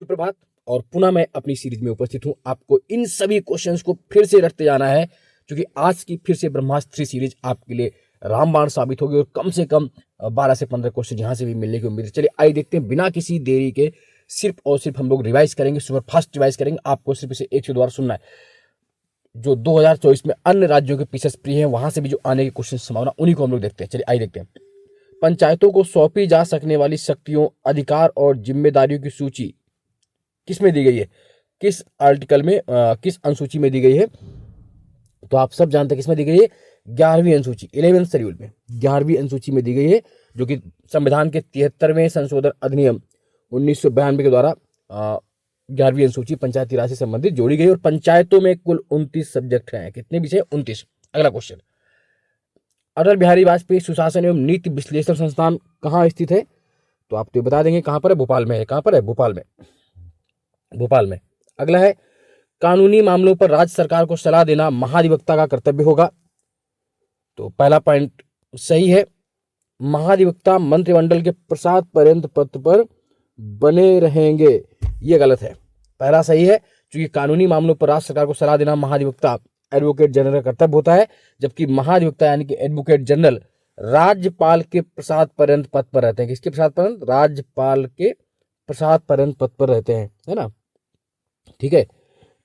सुप्रभात। और पुनः मैं अपनी सीरीज में उपस्थित हूं। आपको इन सभी क्वेश्चंस को फिर से रटते जाना है, क्योंकि आज की फिर से ब्रह्मास्त्र 3 सीरीज आपके लिए रामबाण साबित होगी और कम से कम 12 से 15 क्वेश्चन यहां से भी मिलने की उम्मीद है। चलिए आइए देखते हैं, बिना किसी देरी के सिर्फ और सिर्फ हम लोग रिवाइज करेंगे, सुपर फास्ट रिवाइज करेंगे। आपको सिर्फ इसे एक से दो बार सुनना है। जो 2024 में अन्य राज्यों के पीछे प्रिय हैं, वहां से भी जो आने के क्वेश्चन संभावना, उन्हीं को हम लोग देखते हैं। चलिए आइए देखते हैं। पंचायतों को सौंपी जा सकने वाली शक्तियों, अधिकार और जिम्मेदारियों की सूची किस में दी गई है? किस आर्टिकल में, किस अनुसूची में दी गई है? तो आप सब जानते हैं किसमें दी गई है। 11वीं अनुसूची, 11th शेड्यूल में 11वीं अनुसूची में दी गई है, जो कि संविधान के 73वें संशोधन अधिनियम 1992 के द्वारा 11वीं अनुसूची पंचायती राज से संबंधित जोड़ी गई। और पंचायतों में कुल 29 सब्जेक्ट हैं। कितने विषय? 29। अगला क्वेश्चन, अटल बिहारी वाजपेयी सुशासन एवं नीति विश्लेषण संस्थान कहाँ स्थित है? तो आप तो बता देंगे कहां पर है। भोपाल में है। कहां पर है? भोपाल में। भोपाल में। अगला है, कानूनी मामलों पर राज्य सरकार को सलाह देना महाधिवक्ता का कर्तव्य होगा। तो पहला पॉइंट सही है। महाधिवक्ता मंत्रिमंडल के प्रसाद पर्यंत पद पर बने रहेंगे, ये गलत है। पहला सही है, क्योंकि कानूनी मामलों पर राज्य सरकार को सलाह देना महाधिवक्ता एडवोकेट जनरल का कर्तव्य होता है, जबकि महाधिवक्ता यानी कि एडवोकेट जनरल राज्यपाल के प्रसाद पर्यंत पद पर रहते हैं। किसके प्रसाद पर्यंत? राज्यपाल के प्रसाद पर्यंत पद पर रहते हैं, है ना। ठीक है,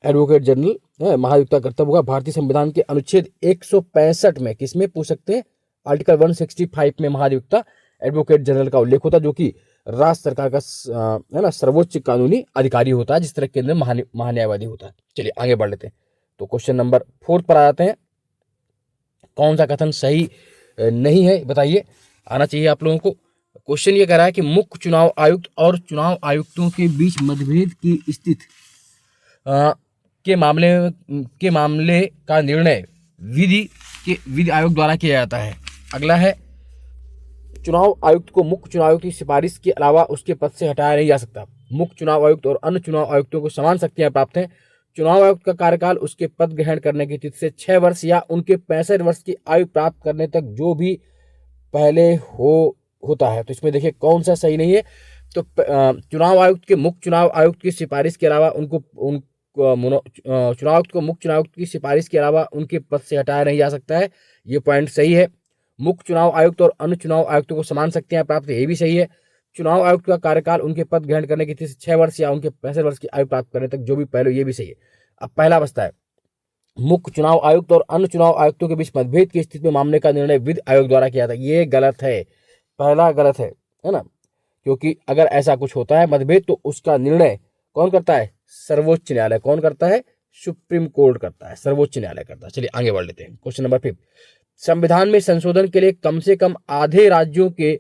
एडवोकेट जनरल महाधिवक्ता कर्तव्य होगा। भारतीय संविधान के अनुच्छेद 165 में किसमें पूछ सकते हैं? आर्टिकल 165 में महाधिवक्ता एडवोकेट जनरल का उल्लेख होता है, जो कि राज्य सरकार का है ना सर्वोच्च कानूनी अधिकारी होता है, जिस तरह केंद्र महान्यायवादी होता है। चलिए आगे बढ़ लेते हैं। तो क्वेश्चन नंबर 4 पर आ जाते हैं। कौन सा कथन सही नहीं है बताइए, आना चाहिए आप लोगों को। क्वेश्चन ये कह रहा है कि मुख्य चुनाव आयुक्त और चुनाव आयुक्तों के बीच मतभेद की स्थिति के मामले का निर्णय विधि आयोग द्वारा किया जाता है। अगला है, चुनाव आयुक्त को मुख्य चुनाव आयुक्त की सिफारिश के अलावा उसके पद से हटाया नहीं जा सकता। मुख्य चुनाव आयुक्त और अन्य चुनाव आयुक्तों को समान शक्तियां प्राप्त हैं। चुनाव आयुक्त का कार्यकाल उसके पद ग्रहण करने की तिथि से 6 वर्ष या उनके 65 वर्ष की आयु प्राप्त करने तक जो भी पहले होता है। तो इसमें देखिए कौन सा सही नहीं है। तो चुनाव आयुक्त के मुख्य चुनाव आयुक्त की सिफारिश के अलावा चुनाव आयुक्त को मुख्य चुनाव आयुक्त की सिफारिश के अलावा उनके पद से हटाया नहीं जा सकता है, ये पॉइंट सही है। मुख्य चुनाव आयुक्त और अन्य चुनाव आयुक्तों को समान शक्तियां प्राप्त है, ये भी सही है। चुनाव आयुक्त का कार्यकाल उनके पद ग्रहण करने की तिथि से 6 वर्ष या उनके 65 वर्ष की आयु प्राप्त करने तक जो भी पहले, ये भी सही है। अब पहला बचता है, मुख्य चुनाव आयुक्त और अन्य चुनाव आयुक्तों के बीच मतभेद की स्थिति में मामले का निर्णय विधि आयोग द्वारा किया था, ये गलत है। पहला गलत है ना, क्योंकि अगर ऐसा कुछ होता है मतभेद, तो उसका निर्णय कौन करता है? सर्वोच्च न्यायालय। कौन करता है? सुप्रीम कोर्ट करता है, सर्वोच्च न्यायालय करता है। चलिए आगे बढ़ लेते हैं। क्वेश्चन नंबर 5, संविधान में संशोधन के लिए कम से कम आधे राज्यों के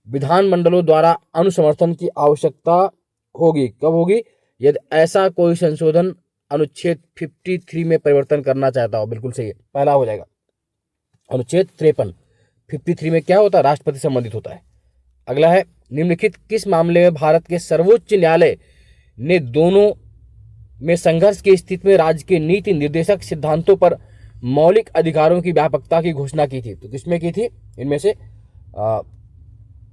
विधानमंडलों द्वारा अनुसमर्थन की आवश्यकता होगी। कब होगी? यदि ऐसा कोई संशोधन अनुच्छेद 53 में परिवर्तन करना चाहता हो। बिल्कुल सही है, पहला हो जाएगा। अनुच्छेद 53, 53 में क्या होता है? राष्ट्रपति संबंधित होता है। अगला है, निम्नलिखित किस मामले में भारत के सर्वोच्च न्यायालय ने दोनों में संघर्ष की स्थिति में राज्य के नीति निर्देशक सिद्धांतों पर मौलिक अधिकारों की व्यापकता की घोषणा की थी? तो किसमें की थी? इनमें से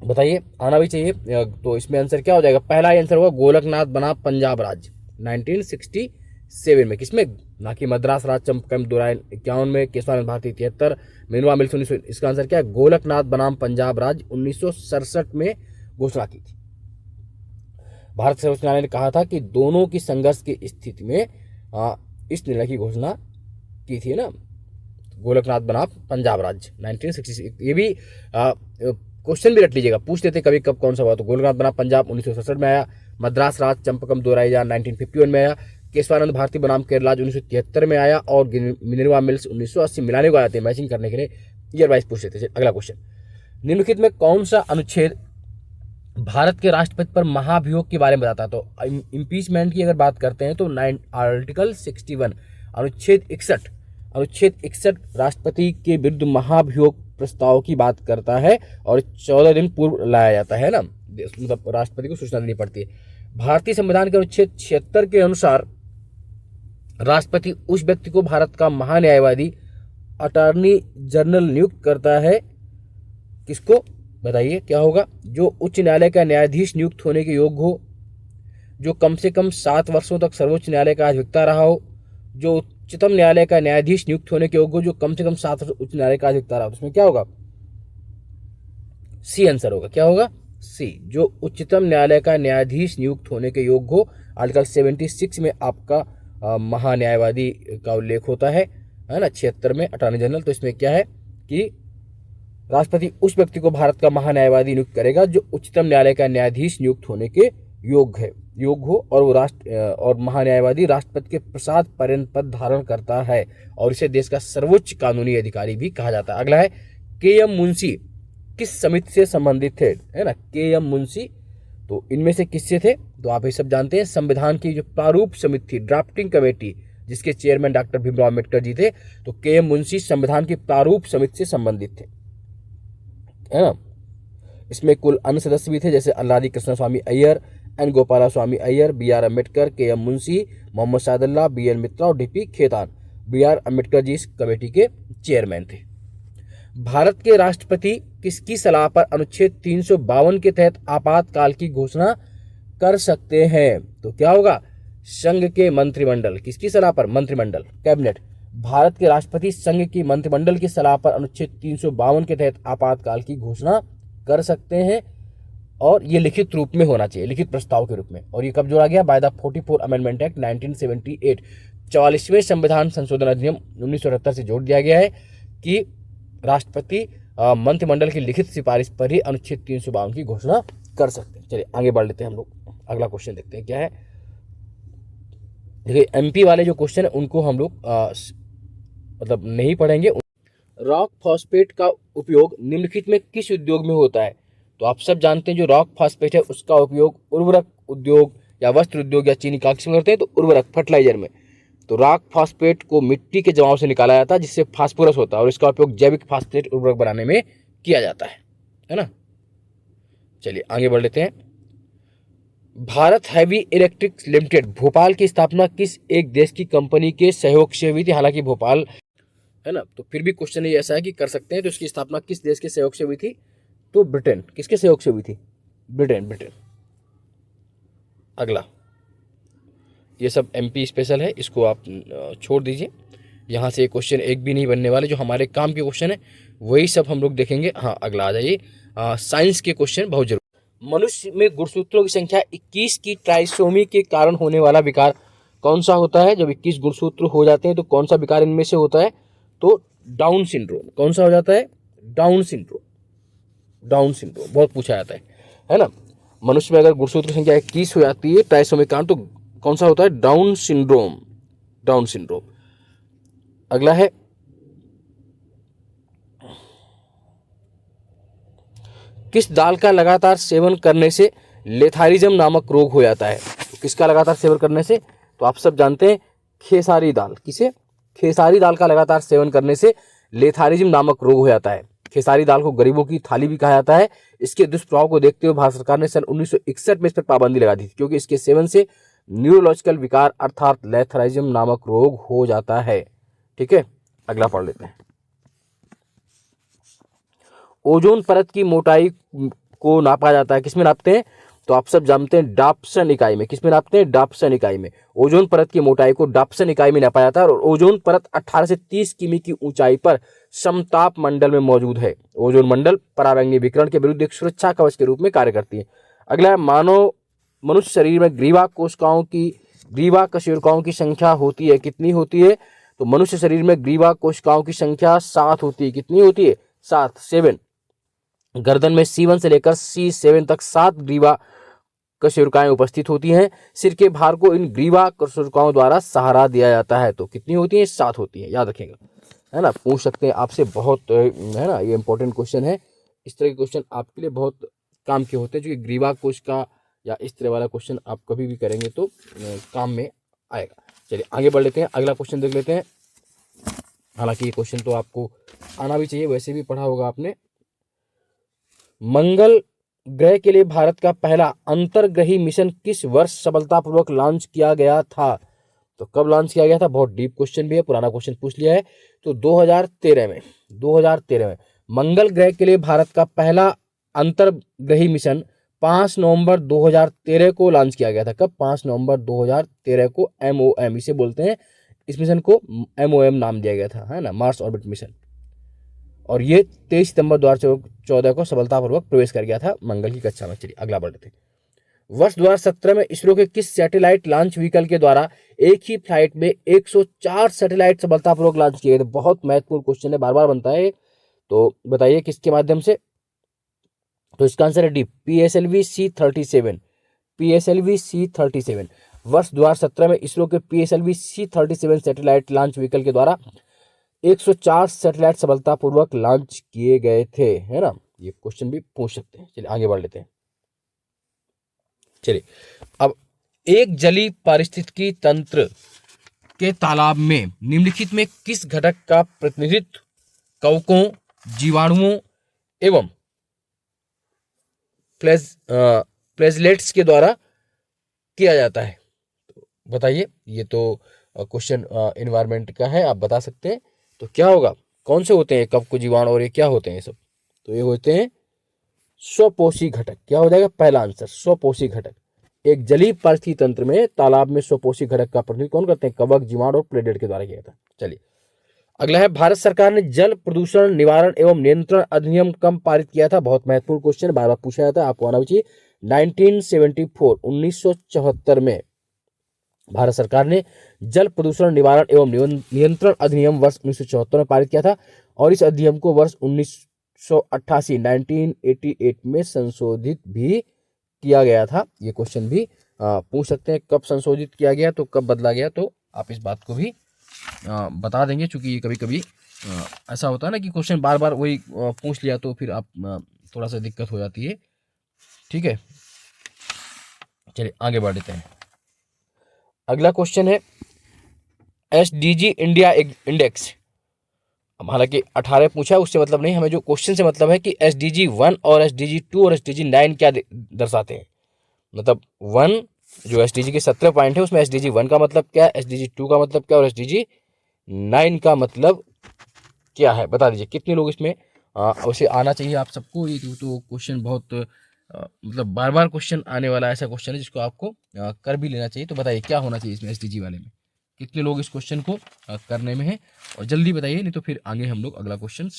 बताइए, आना भी चाहिए। तो इसमें आंसर क्या हो जाएगा? पहला आंसर होगा गोलकनाथ बनाम पंजाब राज्य 1967 में। किसमें? ना कि मद्रास राज चंपकम 51 में, केशवानंद भारती 73, मिनवा मिल्स 1900। इसका आंसर क्या है? गोलकनाथ बनाम पंजाब राज्य 1967 में घोषणा की थी। भारत सर्वोच्च न्यायालय ने कहा था कि दोनों की संघर्ष की स्थिति में इस निर्णय की घोषणा की थी ना, गोलकनाथ बनाम पंजाब राज्य 1966। ये भी क्वेश्चन भी रख लीजिएगा, पूछ लेते कभी कब कौन सा हुआ। तो गोलकनाथ बनाम पंजाब 1967 में आया, मद्रास राज चंपकम 1951 में आया, केशवानंद भारती बनाम केरल राज्य 1973 में आया, और मिनर्वा मिल्स 1980। मिलाने को आए थे मैचिंग करने के लिए, ईयर वाइज पूछ लेते। अगला क्वेश्चन, निम्नलिखित में कौन सा अनुच्छेद भारत के राष्ट्रपति पर महाभियोग के बारे में बताता है? तो इम्पीचमेंट की अगर बात करते हैं तो आर्टिकल 61, अनुच्छेद 61 राष्ट्रपति के विरुद्ध महाभियोग प्रस्ताव की बात करता है, और 14 दिन पूर्व लाया जाता है ना, मतलब राष्ट्रपति को सूचना देनी पड़ती है। भारतीय संविधान के अनुच्छेद 76 के अनुसार राष्ट्रपति उस व्यक्ति को भारत का महान्यायवादी अटॉर्नी जनरल नियुक्त करता है। किसको? बताइए क्या होगा? जो उच्च न्यायालय का न्यायाधीश नियुक्त होने के योग्य हो, जो कम से कम 7 वर्षों तक सर्वोच्च न्यायालय का अधिवक्ता रहा हो, जो उच्चतम न्यायालय का न्यायाधीश नियुक्त होने के योग्य हो, जो कम से कम 7 वर्ष उच्च न्यायालय का अधिवक्ता रहा हो। उसमें क्या होगा? सी आंसर होगा। क्या होगा? सी, जो उच्चतम न्यायालय का न्यायाधीश नियुक्त होने के योग्य हो। आर्टिकल 76 में आपका महान्यायवादी का उल्लेख होता है ना, 76 में अटॉर्नी जनरल। तो इसमें क्या है कि राष्ट्रपति उस व्यक्ति को भारत का महान्यायवादी नियुक्त करेगा जो उच्चतम न्यायालय का न्यायाधीश नियुक्त होने के योग्य हो, और वो और महान्यायवादी राष्ट्रपति के प्रसाद पर्यंत पद धारण करता है, और इसे देश का सर्वोच्च कानूनी अधिकारी भी कहा जाता है। अगला है के.एम. मुंशी किस समिति से संबंधित थे, है ना? के.एम. मुंशी तो इनमें से किससे थे? तो आप ये सब जानते हैं, संविधान की जो प्रारूप समिति थी, ड्राफ्टिंग कमेटी, जिसके चेयरमैन डॉक्टर भीमराव अम्बेडकर जी थे, तो के.एम. मुंशी संविधान की प्रारूप समिति से संबंधित थे, है ना? इसमें कुल अन्य सदस्य भी थे, जैसे Alladi Krishna Swami Iyer, N Gopala Swami Iyer, B R. Ambedkar, K M. Munshi, Mohammad Saadulla, B N. Mitra और डी.पी. खेतान। बी.आर. अम्बेडकर जी इस कमेटी के चेयरमैन थे। भारत के राष्ट्रपति किसकी सलाह पर अनुच्छेद 352 के तहत आपातकाल की घोषणा कर सकते हैं? तो क्या होगा? संघ के मंत्रिमंडल। किसकी सलाह पर? मंत्रिमंडल, कैबिनेट। भारत के राष्ट्रपति संघ की मंत्रिमंडल की सलाह पर अनुच्छेद 352 के तहत आपातकाल की घोषणा कर सकते हैं, और ये लिखित रूप में होना चाहिए, लिखित प्रस्ताव के रूप में। और ये कब जोड़ा गया? By the 44 amendment act 1978। 44वें संविधान संशोधन अधिनियम 1978 से जोड़ दिया गया है कि राष्ट्रपति मंत्रिमंडल की लिखित सिफारिश पर ही अनुच्छेद 352 की घोषणा कर सकते हैं। चलिए आगे बढ़ लेते हैं हम लोग। अगला क्वेश्चन देखते हैं क्या है। देखिए एमपी वाले जो क्वेश्चन है उनको हम लोग मतलब नहीं पढ़ेंगे। रॉक फॉस्फेट का उपयोग निम्नलिखित में किस उद्योग में होता है? तो आप सब जानते हैं जो रॉक फॉस्फेट है उसका उपयोग उर्वरक उद्योग या वस्त्र उद्योग या चीनी कागज में करते हैं, तो उर्वरक, फर्टिलाइजर में। तो रॉक फॉस्फेट को मिट्टी के जमाव से निकाला जाता है जिससे फास्फोरस होता है, और इसका उपयोग जैविक फॉस्फेट उर्वरक बनाने में किया जाता है ना? चलिए आगे बढ़ लेते हैं। Bharat heavy electrics limited Bhopal की स्थापना किस एक देश की कंपनी के सहयोग से हुई थी? हालांकि भोपाल है ना, तो फिर भी क्वेश्चन ये ऐसा है कि कर सकते हैं। तो इसकी स्थापना किस देश के सहयोग से हुई थी? तो ब्रिटेन। किसके सहयोग से हुई थी? ब्रिटेन। अगला, ये सब एमपी स्पेशल है, इसको आप छोड़ दीजिए। यहाँ से क्वेश्चन एक भी नहीं बनने वाले, जो हमारे काम के क्वेश्चन है वही सब हम लोग देखेंगे। हाँ अगला आ जाइए, साइंस के क्वेश्चन बहुत जरूरी। मनुष्य में गुणसूत्रों की संख्या 21 की ट्राइसोमी के कारण होने वाला विकार कौन सा होता है? जब 21 गुणसूत्र हो जाते हैं तो कौन सा विकार इनमें से होता है? तो डाउन सिंड्रोम। कौन सा हो जाता है? डाउन सिंड्रोम बहुत पूछा जाता है ना? मनुष्य में अगर गुणसूत्र संख्या 21 हो जाती है ट्राइसोमी कारण, तो कौन सा होता है? Down syndrome. अगला है, किस दाल का लगातार सेवन करने से लेथारिज्म नामक रोग हो जाता है? तो किसका लगातार सेवन करने से? तो आप सब जानते हैं खेसारी दाल। किसे? खेसारी दाल का लगातार सेवन करने से लेथारिज्म नामक रोग हो जाता है। खेसारी दाल को गरीबों की थाली भी कहा जाता है। इसके दुष्प्रभाव को देखते हुए भारत सरकार ने सन 1961 में इस पर पाबंदी लगा दी थी, क्योंकि इसके सेवन से न्यूरोलॉजिकल विकार अर्थात लेथराइज्म नामक रोग हो जाता है। ठीक है, अगला पढ़ लेते हैं। ओजोन परत की मोटाई को नापा जाता है, किसमें नापते हैं? तो आप सब जानते हैं डाप्सन इकाई में। किसमें नापते हैं? डाप्सन इकाई में। ओजोन परत की मोटाई को डाप्सन इकाई में नापा जाता है, और ओजोन परत 18 से 30 किमी की ऊंचाई पर समताप मंडल में मौजूद है। ओजोन मंडल पराबैंगनी विकिरण के विरुद्ध एक सुरक्षा कवच के रूप में कार्य करती है। अगला है, मनुष्य शरीर में ग्रीवा कोशिकाओं की संख्या होती है, कितनी होती है? तो मनुष्य शरीर में ग्रीवा कोशिकाओं की संख्या 7 होती है। कितनी होती है? 7। गर्दन में C1 से लेकर C7 तक 7 ग्रीवा कोशिकाएं उपस्थित होती हैं। सिर के भार को इन ग्रीवा कोशिकाओं द्वारा सहारा दिया जाता है। तो कितनी होती है? 7 होती है, याद रखिएगा, है ना? पूछ सकते हैं आपसे, बहुत है ना, ये इंपॉर्टेंट क्वेश्चन है। इस तरह के क्वेश्चन आपके लिए बहुत काम के होते हैं, जो कि ग्रीवा कोशिका या इस तरह वाला क्वेश्चन आप कभी भी करेंगे तो काम में आएगा। चलिए आगे बढ़ लेते हैं, अगला क्वेश्चन देख लेते हैं। हालांकि ये क्वेश्चन तो आपको आना भी चाहिए, वैसे भी पढ़ा होगा आपने। मंगल ग्रह के लिए भारत का पहला अंतर्ग्रही मिशन किस वर्ष सफलतापूर्वक लॉन्च किया गया था? तो कब लॉन्च किया गया था? बहुत डीप क्वेश्चन भी है, पुराना क्वेश्चन पूछ लिया है। तो 2013 में मंगल ग्रह के लिए भारत का पहला अंतर्ग्रही मिशन 5 नवंबर 2013 को लॉन्च किया गया था। कब? 5 नवंबर 2013 को MOM इसे बोलते हैं। इस मिशन को MOM नाम दिया गया था, है ना, मार्स ऑर्बिट मिशन। और ये 23 सितंबर 2014 को सफलतापूर्वक प्रवेश कर गया था मंगल की कक्षा में। चलिए अगला बढ़ते हैं। वर्ष 2017 में इसरो के किस सैटेलाइट लॉन्च व्हीकल के द्वारा एक ही फ्लाइट में 104 सैटेलाइट सफलतापूर्वक लॉन्च किए गए थे? बहुत महत्वपूर्ण क्वेश्चन है, बार बार बनता है, तो बताइए किसके माध्यम से? तो इसका आंसर है D, PSLV C-37। PSLV C-37 वर्ष 2017 में इसरो के PSLV C-37 satellite launch vehicle के द्वारा 104 सैटेलाइट सफलतापूर्वक लॉन्च किए गए थे, है ना। ये क्वेश्चन भी पूछ सकते हैं। चलिए आगे बढ़ लेते हैं। चलिए अब एक जलीय पारिस्थितिकी तंत्र के तालाब में निम्नलिखित में किस घटक का प्रतिनिधित्व कवकों, जीवाणुओं एवं प्लेजलेट्स के द्वारा किया जाता है? तो बताइए, ये तो क्वेश्चन एनवायरमेंट का है, आप बता सकते हैं। तो क्या होगा? कौन से होते हैं कवक, जीवाणु और ये क्या होते हैं ये सब? तो ये होते हैं स्वपोषी घटक। क्या हो जाएगा पहला आंसर? स्वपोषी घटक। एक जलीय पारिस्थितिकी तंत्र में तालाब में स्वपोषी घटक का प्रतिनिधित्व कौन करते हैं? कवक, जीवाणु और प्लेटलेट के द्वारा किया जाता है। चलिए अगला है, भारत सरकार ने जल प्रदूषण निवारण एवं नियंत्रण अधिनियम कब पारित किया था? बहुत महत्वपूर्ण क्वेश्चन, बार बार पूछा जाता है, आपको आना चाहिए। 1974 में भारत सरकार ने जल प्रदूषण निवारण एवं नियंत्रण अधिनियम वर्ष 1974 में पारित किया था और इस अधिनियम को वर्ष 1988 में संशोधित भी किया गया था। ये क्वेश्चन भी पूछ सकते हैं, कब संशोधित किया गया, तो कब बदला गया, तो आप इस बात को भी बता देंगे, क्योंकि ये कभी कभी ऐसा होता है ना कि क्वेश्चन बार बार वही पूछ लिया तो फिर आप थोड़ा सा दिक्कत हो जाती है। ठीक है, चलिए आगे बढ़ लेते हैं। अगला क्वेश्चन है, SDG इंडिया इंडेक्स। हालांकि 18 पूछा, उससे मतलब नहीं, हमें जो क्वेश्चन से मतलब है कि SDG 1 और SDG 2 और SDG 9 क्या दर्शाते हैं। मतलब 1 जो SDG के 17 पॉइंट है उसमें SDG 1 का मतलब क्या है, SDG 2 का मतलब क्या और SDG 9 का मतलब क्या है, बता दीजिए। कितने लोग इसमें वैसे आना चाहिए आप सबको। ये तो क्वेश्चन बहुत मतलब बार बार क्वेश्चन आने वाला ऐसा क्वेश्चन है जिसको आपको कर भी लेना चाहिए। तो बताइए क्या होना चाहिए इसमें SDG वाले में, कितने लोग इस क्वेश्चन को करने में है, और जल्दी बताइए, नहीं तो फिर आगे हम लोग अगला क्वेश्चन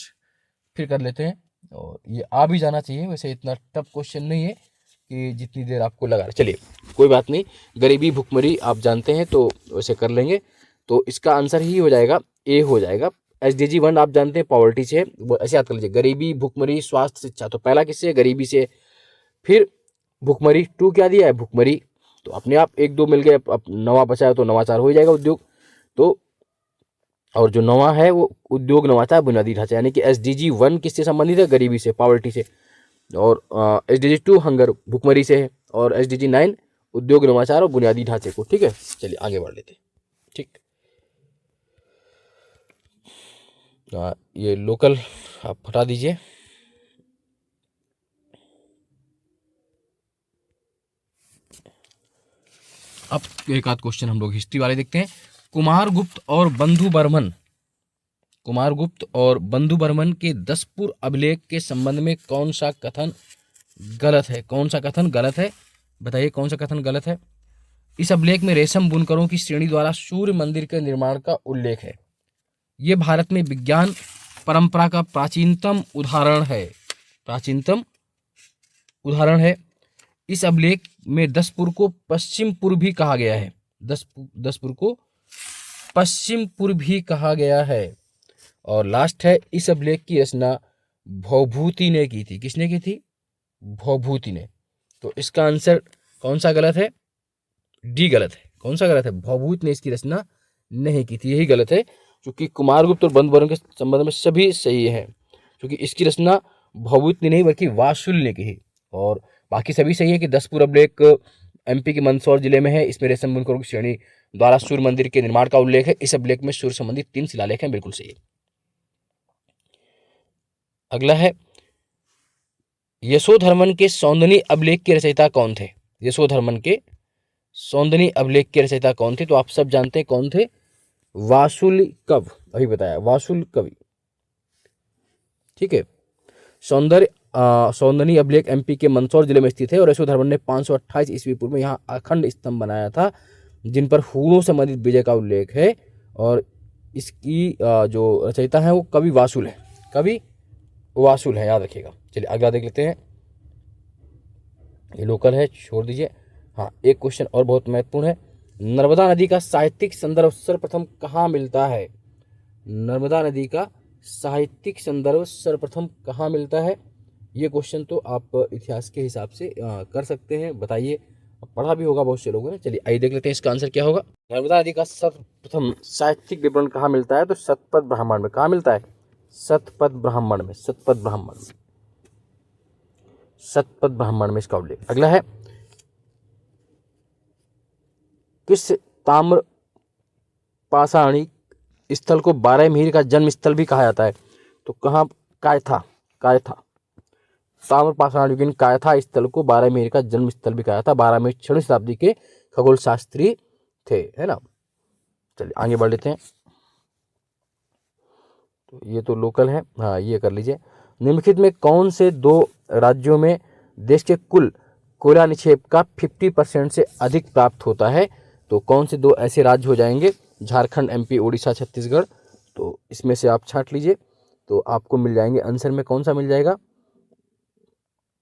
फिर कर लेते हैं। और ये आ भी जाना चाहिए, वैसे इतना टफ क्वेश्चन नहीं है कि जितनी देर आपको लगा। चलिए कोई बात नहीं, गरीबी भुखमरी आप जानते हैं तो वैसे कर लेंगे। तो इसका आंसर ही हो जाएगा ए हो जाएगा। SDG 1 आप जानते हैं पॉवर्टी से, ऐसे याद कर लीजिए, गरीबी, भुखमरी, स्वास्थ्य, शिक्षा। तो पहला किससे? गरीबी से। फिर भुखमरी, 2 क्या दिया है? भुखमरी। तो अपने आप 1-2 मिल गए, अब नवा बचा है तो नवाचार हो जाएगा, उद्योग। तो और जो नवा है वो उद्योग, नवाचार, बुनियादी ढांचा। यानी कि SDG 1 किससे संबंधित है? गरीबी से, पॉवर्टी से। और SDG 2 हंगर, भुखमरी से है। और SDG 9 उद्योग, नवाचार और बुनियादी ढांचे को। ठीक है, चलिए आगे बढ़ लेते हैं। ठीक, ये लोकल आप हटा दीजिए। अब एक आध क्वेश्चन हम लोग हिस्ट्री वाले देखते हैं। कुमारगुप्त और बंधु बर्मन के दसपुर अभिलेख के संबंध में कौन सा कथन गलत है? कौन सा कथन गलत है, बताइए कौन सा कथन गलत है? इस अभिलेख में रेशम बुनकरों की श्रेणी द्वारा सूर्य मंदिर के निर्माण का उल्लेख है। ये भारत में विज्ञान परंपरा का प्राचीनतम उदाहरण है। इस अभिलेख में दसपुर को पश्चिम पूर्व भी कहा गया है। दसपुर को पश्चिम पूर्व भी कहा गया है। और लास्ट है, इस अभिलेख की रचना भौभूति ने की थी। किसने की थी? भौभूति ने। तो इसका आंसर कौन सा गलत है? डी गलत है। कौन सा गलत है? भौभूति ने इसकी रचना नहीं की थी, यही गलत है। क्योंकि कुमारगुप्त और बंधु बर्मन के संबंध में सभी सही है, क्योंकि इसकी रचना भौभूति ने नहीं बल्कि वासुल ने की। और बाकी सभी सही है कि दसपुर अभिलेख MP के मंदसौर जिले में है। इसमें रेशम बुनकरों की श्रेणी द्वारा सूर्य मंदिर के निर्माण का उल्लेख है। इस अभिलेख में सूर्य संबंधी 3 शिलालेख हैं, बिल्कुल सही है। अगला है, यशोधर्मन के सौंदनी अभिलेख के रचयिता कौन थे? यशोधर्मन के सौंदनी अभिलेख के रचयिता कौन थे? तो आप सब जानते हैं कौन थे? वासुल कवि, अभी बताया, वासुल कवि। ठीक है, सौंदर्य सौंदनी अभिलेख एमपी के मंदसौर जिले में स्थित है और यशोधर्मन ने 528 ईस्वी पूर्व में यहाँ अखंड स्तंभ बनाया था जिन पर फूलों से संबंधित विजय का उल्लेख है। और इसकी जो रचयिता है वो कवि वासुल है, कवि वासुल है, याद रखिएगा। चलिए अगला देख लेते हैं, ये लोकल है, छोड़ दीजिए। हाँ, एक क्वेश्चन और बहुत महत्वपूर्ण है, नर्मदा नदी का साहित्यिक संदर्भ सर्वप्रथम कहाँ मिलता है? नर्मदा नदी का साहित्यिक संदर्भ सर्वप्रथम कहाँ मिलता है? ये क्वेश्चन तो आप इतिहास के हिसाब से कर सकते हैं, बताइए, पढ़ा भी होगा बहुत से लोगों ने। चलिए आइए देख लेते हैं इसका आंसर क्या होगा। नर्मदा नदी का सर्वप्रथम साहित्यिक विवरण कहाँ मिलता है? तो शतपथ ब्राह्मण में। कहाँ मिलता है? शतपथ ब्राह्मण में, शतपथ ब्राह्मण में, शतपथ ब्राह्मण में इसका उल्लेख। अगला है, किस ताम्र पाषाणी स्थल को बारहमीर का जन्म स्थल भी कहा जाता है? तो कहाँ? कायथा, कायथा, ताम्र पाषाण युगीन कायथा स्थल को बारहमीर का जन्म स्थल भी कहा जाता है। बारहवीं 6वीं शताब्दी के खगोल शास्त्री थे, है ना। चलिए आगे बढ़ लेते हैं, तो ये तो लोकल है, हाँ ये कर लीजिए। निम्नलिखित में कौन से दो राज्यों में देश के कुल कोयला निक्षेप का 50% से अधिक प्राप्त होता है? तो कौन से दो ऐसे राज्य हो जाएंगे? झारखंड, एमपी, उड़ीसा, छत्तीसगढ़। तो इसमें से आप छांट लीजिए, तो आपको मिल जाएंगे आंसर में कौन सा मिल जाएगा।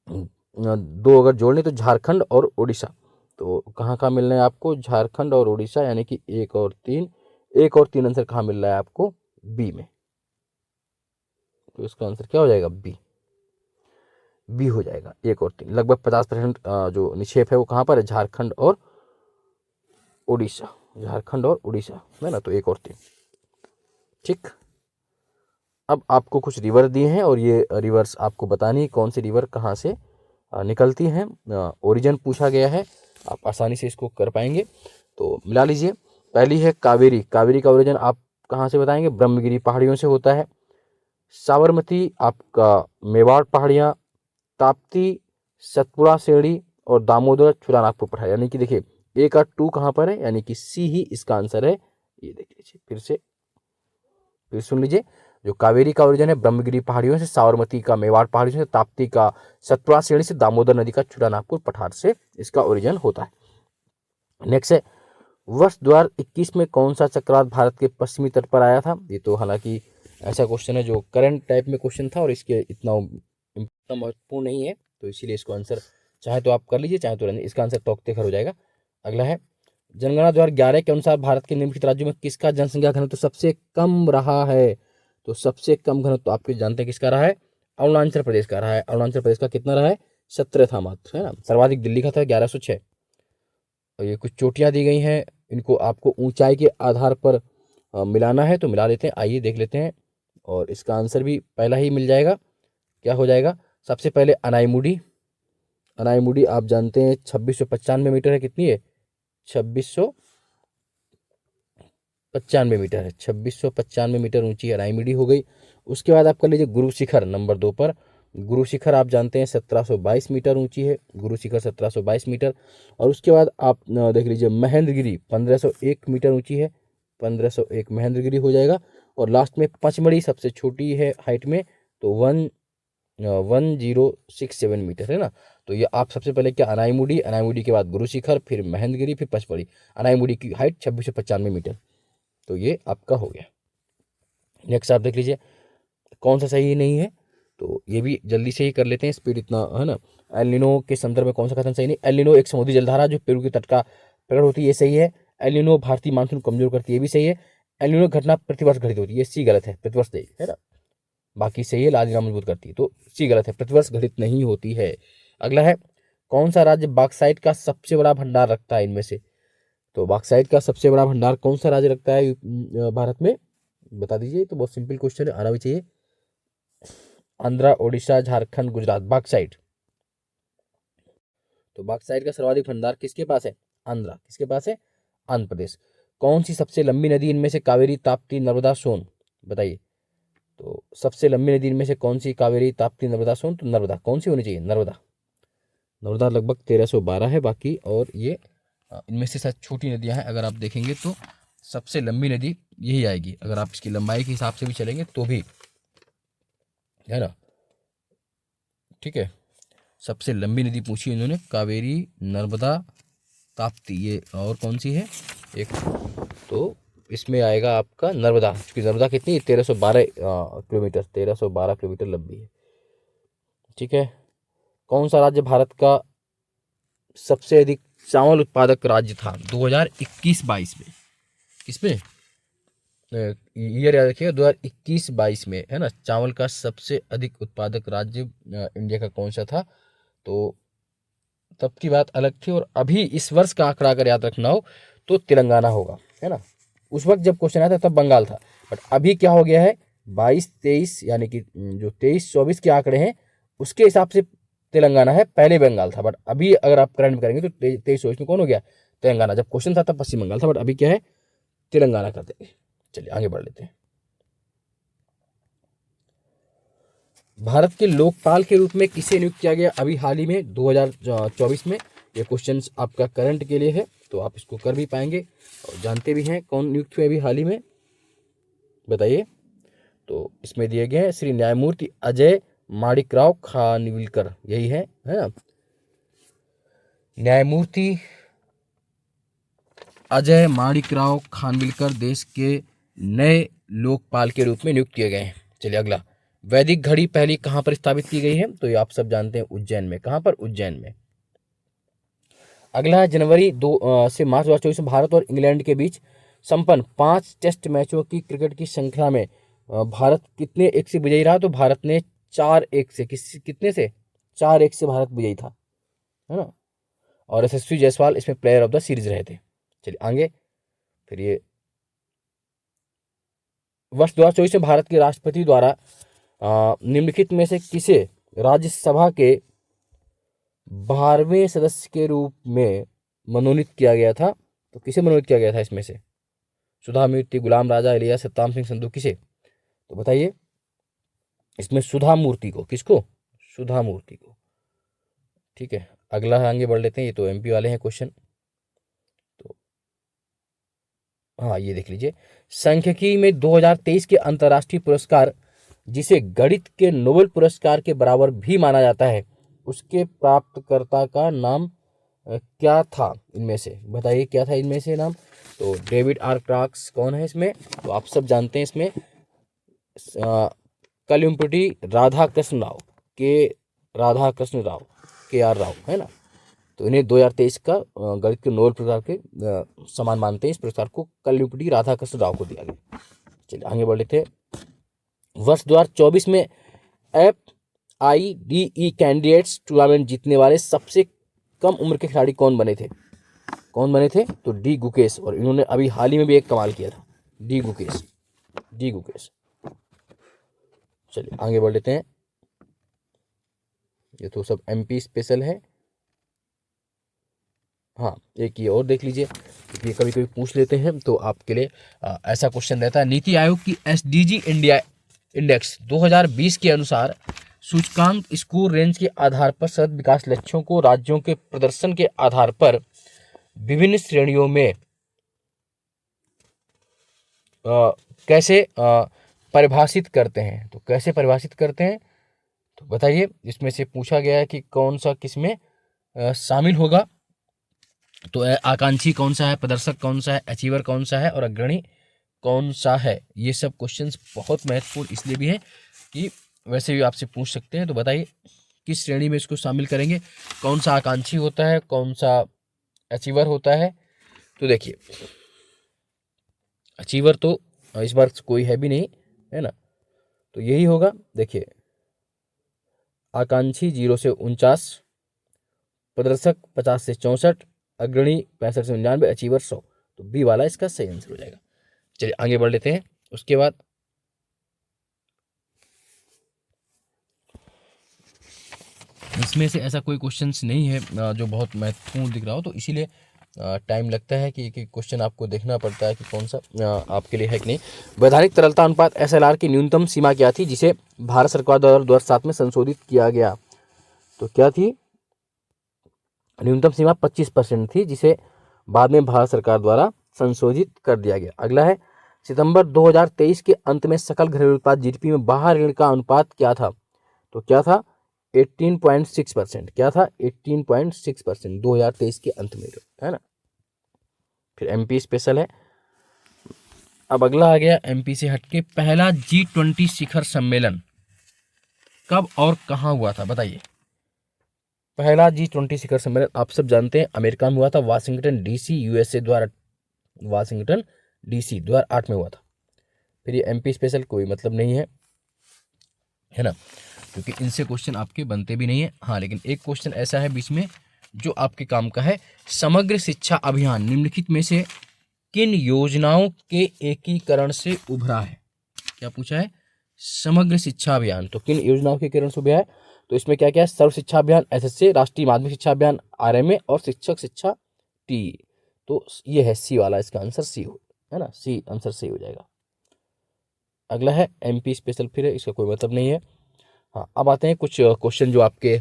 दो अगर जोड़ लें तो झारखंड और उड़ीसा। तो कहाँ कहाँ मिल रहे हैं आपको? झारखंड और उड़ीसा, यानी कि 1 और 3। 1 और 3 आंसर कहाँ मिल रहा है आपको? बी में। तो इसका आंसर क्या हो जाएगा? बी, बी हो जाएगा। 1 और 3 लगभग 50% जो निक्षेप है वो कहाँ पर है? झारखंड और उड़ीसा, झारखंड और उड़ीसा, है ना। तो 1 और 3, ठीक। अब आपको कुछ रिवर दिए हैं और ये रिवर्स आपको बतानी है कौन सी रिवर कहाँ से निकलती हैं। ओरिजिन पूछा गया है, आप आसानी से इसको कर पाएंगे, तो मिला लीजिए। पहली है कावेरी, कावेरी का ओरिजिन आप कहाँ से बताएंगे? ब्रह्मगिरी पहाड़ियों से होता है। साबरमती आपका मेवाड़ पहाड़ियाँ, ताप्ती सतपुड़ा श्रेणी और दामोदर छुरानागपुर पठार। यानी कि देखिए 1 और 2 कहाँ पर है? यानी कि सी ही इसका आंसर है। ये देख लीजिए, फिर सुन लीजिए। जो कावेरी का ओरिजिन है ब्रह्मगिरी पहाड़ियों से, साबरमती का मेवाड़ पहाड़ियों से, ताप्ती का सतपुड़ा श्रेणी से, दामोदर नदी का छुरानागपुर पठार से इसका ओरिजिन होता है। नेक्स्ट है, वर्ष 2021 में कौन सा चक्रवात भारत के पश्चिमी तट पर आया था? ये तो हालांकि ऐसा क्वेश्चन है जो करंट टाइप में क्वेश्चन था और इसके इतना महत्वपूर्ण नहीं है, तो इसीलिए इसको आंसर चाहे तो आप कर लीजिए, चाहे तो इसका आंसर तोकते खर हो जाएगा। अगला है, जनगणना 2011 के अनुसार भारत के निम्नलिखित राज्यों में किसका जनसंख्या घनत्व सबसे कम रहा है? तो सबसे कम घनत्व आपको जानते हैं किसका रहा है? अरुणाचल प्रदेश का रहा है। अरुणाचल प्रदेश का कितना रहा है? 17 था मात्र, है ना। सर्वाधिक दिल्ली का था 1106। और ये कुछ चोटियां दी गई हैं, इनको आपको ऊंचाई के आधार पर मिलाना है, तो मिला लेते हैं। आइए देख लेते हैं, और इसका आंसर भी पहला ही मिल जाएगा। क्या हो जाएगा? सबसे पहले अनाईमुडी, अनाईमुडी आप जानते हैं 2695 मीटर है। कितनी है? 2695 मीटर है, 2695 मीटर ऊंची अनाईमुडी हो गई। उसके बाद आप कर लीजिए गुरु शिखर नंबर 2 पर। गुरु शिखर आप जानते हैं 1722 मीटर ऊंची है, गुरु शिखर 1722 मीटर। और उसके बाद आप देख लीजिए महेंद्रगिरी 1501 मीटर ऊंची है, 1501 महेंद्रगिरी हो जाएगा। और लास्ट में पचमढ़ी सबसे छोटी है हाइट में, तो 1067 मीटर, है ना। तो ये आप सबसे पहले क्या, अनाईमुडी, अनाईमुडी के बाद गुरु शिखर, फिर महेंद्रगिरी, फिर पचमढ़ी। अनाईमुडी की हाइट 2695 मीटर, तो ये आपका हो गया। नेक्स्ट आप देख लीजिए कौन सा सही नहीं है, तो ये भी जल्दी से ही कर लेते हैं, स्पीड इतना है ना। एल नीनो के संदर्भ में कौन सा कथन सही नहीं? एल नीनो एक समुद्री जलधारा जो पेरू के तट का प्रकट होती है, ये सही है। एल नीनो भारतीय मानसून कमजोर करती है, ये भी सही है। एल नीनो घटना प्रतिवर्ष घटित होती है, ये सी गलत है, प्रतिवर्ष नहीं, है ना। बाकी सही है, लादिना मजबूत करती है, तो सी गलत है, प्रतिवर्ष घटित नहीं होती है। अगला है, कौन सा राज्य बॉक्साइट का सबसे बड़ा भंडार रखता है इनमें से? तो बॉक्साइट का सबसे बड़ा भंडार कौन सा राज्य रखता है भारत में? बता दीजिए। तो बहुत सिंपल क्वेश्चन है, आना भी चाहिए। आंध्रा, ओडिशा, झारखंड, गुजरात। बॉक्साइट, तो बॉक्साइट का सर्वाधिक भंडार किसके पास है? आंध्रा। किसके पास है? आंध्र प्रदेश। कौन सी सबसे लंबी नदी इनमें से? कावेरी, ताप्ती, नर्मदा, सोन। बताइए, तो सबसे लंबी नदी इनमें से कौन सी? कावेरी, ताप्ती, नर्मदा, सोन। तो नर्मदा कौन सी होनी चाहिए? नर्मदा। नर्मदा लगभग 1312 है बाकी, और ये इनमें से शायद छोटी नदियां हैं। अगर आप देखेंगे तो सबसे लंबी नदी यही आएगी, अगर आप इसकी लंबाई के हिसाब से भी चलेंगे तो भी, है ना। ठीक है। सबसे लंबी नदी पूछी इन्होंने, कावेरी, नर्मदा, ताप्ती, ये और कौन सी है एक, तो इसमें आएगा आपका नर्मदा, क्योंकि नर्मदा कितनी 1312 किलोमीटर, 1312 किलोमीटर लंबी है। ठीक है। कौन सा राज्य भारत का सबसे अधिक चावल उत्पादक राज्य था 2021-22 में? किसमें ईयर याद रखिएगा, 2021-22 में, है ना। चावल का सबसे अधिक उत्पादक राज्य इंडिया का कौन सा था? तो तब की बात अलग थी, और अभी इस वर्ष का आंकड़ा अगर याद रखना हो तो तेलंगाना होगा, है ना। उस वक्त जब क्वेश्चन आया था तब बंगाल था, बट अभी क्या हो गया है, 22-23 यानी कि जो 23-24 के आंकड़े हैं उसके हिसाब से तेलंगाना है, पहले बंगाल था, बट अभी अगर आप करंट में करेंगे तो 23-24 में कौन हो गया, तेलंगाना। जब क्वेश्चन था तब पश्चिम बंगाल था, बट अभी क्या है, तेलंगाना कर देंगे। चलिए आगे बढ़ लेते हैं। भारत के लोकपाल के रूप में किसे नियुक्त किया गया अभी हाल ही में 2024 में? ये क्वेश्चन आपका करंट के लिए है, तो आप इसको कर भी पाएंगे और जानते भी हैं कौन नियुक्त हुए अभी हाल ही में, बताइए। तो इसमें दिए गए हैं श्री न्यायमूर्ति अजय माणिकराव खानविलकर, यही है ना। न्यायमूर्ति अजय माणिकराव खानविलकर देश के नए लोकपाल के रूप में नियुक्त किए गए हैं। चलिए अगला, वैदिक घड़ी पहली कहाँ पर स्थापित की गई है? तो ये आप सब जानते हैं, उज्जैन में। कहाँ पर? उज्जैन में। अगला है जनवरी से मार्च 2024 में भारत और इंग्लैंड के बीच संपन्न 5 टेस्ट मैचों की क्रिकेट की श्रृंखला में भारत कितने 1 से विजयी रहा? तो भारत ने 4-1 से, कितने से? 4-1 से भारत विजयी था, है ना। और यशस्वी जायसवाल इसमें प्लेयर ऑफ द सीरीज रहे थे। चलिए आगे, फिर ये वर्ष 2024 में भारत के राष्ट्रपति द्वारा निम्नलिखित में से किसे राज्यसभा के 12वें सदस्य के रूप में मनोनीत किया गया था? तो किसे मनोनीत किया गया था इसमें से? सुधा मूर्ति, गुलाम राजा, इलियास, सत्ताम सिंह संधू, किसे? तो बताइए। इसमें सुधा मूर्ति को। किसको? सुधा मूर्ति को। ठीक है, अगला आगे बढ़ लेते हैं। ये तो एमपी वाले हैं क्वेश्चन, तो हाँ ये देख लीजिए। सांख्यिकी में 2023 के अंतर्राष्ट्रीय पुरस्कार, जिसे गणित के नोबेल पुरस्कार के बराबर भी माना जाता है, उसके प्राप्तकर्ता का नाम क्या था इनमें से? बताइए क्या था इनमें से नाम? तो डेविड आर क्राक्स कौन है इसमें? तो आप सब जानते हैं इसमें कलिम्पटी राधाकृष्ण राव, के आर राव, है ना। तो इन्हें 2023 का गणित के नोबेल पुरस्कार के समान मानते हैं। इस पुरस्कार को कलिम्पटी राधाकृष्ण राव को दिया गया। चलिए आगे बढ़ लेते हैं। वर्ष 2024 में FIDE कैंडिडेट्स टूर्नामेंट जीतने वाले सबसे कम उम्र के खिलाड़ी कौन बने थे? तो डी गुकेश, और इन्होंने अभी हाल ही में भी एक कमाल किया था, डी गुकेश। चलिए आगे बढ़ लेते हैं। ये तो सब MP स्पेशल है। हाँ एक ये और देख लीजिए, क्योंकि कभी कभी पूछ लेते हैं तो आपके लिए ऐसा क्वेश्चन रहता है। नीति आयोग की SDG इंडिया इंडेक्स 2020 के अनुसार सूचकांक स्कोर रेंज के आधार पर सतत विकास लक्ष्यों को राज्यों के प्रदर्शन के आधार पर विभिन्न श्रेणियों में कैसे परिभाषित करते हैं? तो कैसे परिभाषित करते हैं तो बताइए। इसमें से पूछा गया है कि कौन सा किसमें शामिल होगा। तो आकांक्षी कौन सा है, प्रदर्शक कौन सा है, अचीवर कौन सा है, और अग्रणी कौन सा है? ये सब क्वेश्चंस बहुत महत्वपूर्ण इसलिए भी हैं कि वैसे भी आपसे पूछ सकते हैं। तो बताइए किस श्रेणी में इसको शामिल करेंगे? कौन सा आकांक्षी होता है, कौन सा अचीवर होता है? तो देखिए अचीवर तो इस बार कोई है भी नहीं, है ना, तो यही होगा। देखिए आकांक्षी 0 से 49, प्रदर्शक 50 से 64, अग्रणी 65 से 99, अचीवर 100। तो बी वाला इसका सही आंसर हो जाएगा। चलिए आगे बढ़ लेते हैं। उसके बाद इसमें से ऐसा कोई क्वेश्चंस नहीं है जो बहुत महत्वपूर्ण दिख रहा हो, तो इसीलिए टाइम लगता है कि क्वेश्चन आपको देखना पड़ता है कि कौन सा आपके लिए है कि नहीं। वैधानिक तरलता अनुपात SLR की न्यूनतम सीमा क्या थी, जिसे भारत सरकार द्वारा 2007 में संशोधित किया गया? तो क्या थी? न्यूनतम सीमा 25% थी, जिसे बाद में भारत सरकार द्वारा संशोधित कर दिया गया। अगला है सितंबर 2023 के अंत में सकल घरेलू उत्पाद GDP में बाह्य ऋण का अनुपात क्या था? तो क्या था? 18.6%। क्या था? 18.6% 2023 के अंत में, है ना। फिर एमपी स्पेशल है। अब अगला आ गया एमपी से हटके, पहला G20 शिखर सम्मेलन कब और कहाँ हुआ था? बताइए। पहला G20 शिखर सम्मेलन आप सब जानते हैं अमेरिका में हुआ था, वाशिंगटन डीसी, यूएसए द्वारा, वाशिंगटन डीसी 2008 में हुआ था। फिर ये एमपी स्पेशल कोई मतलब नहीं है ना, क्योंकि इनसे क्वेश्चन आपके बनते भी नहीं है। हाँ, लेकिन एक क्वेश्चन ऐसा है बीच में जो आपके काम का है। समग्र शिक्षा अभियान निम्नलिखित में से किन योजनाओं के एकीकरण से उभरा है? क्या पूछा है? समग्र शिक्षा अभियान, तो किन योजनाओं के एकीकरण से उभरा है? तो इसमें क्या क्या है? सर्व शिक्षा अभियान एसएसए, राष्ट्रीय माध्यमिक शिक्षा अभियान आरएमए, और शिक्षक शिक्षा टी। तो ये है सी वाला, इसका आंसर सी हो, है ना, सी आंसर सही हो जाएगा। अगला है एमपी स्पेशल, फिर है, इसका कोई मतलब नहीं है। हाँ, अब आते हैं कुछ क्वेश्चन जो आपके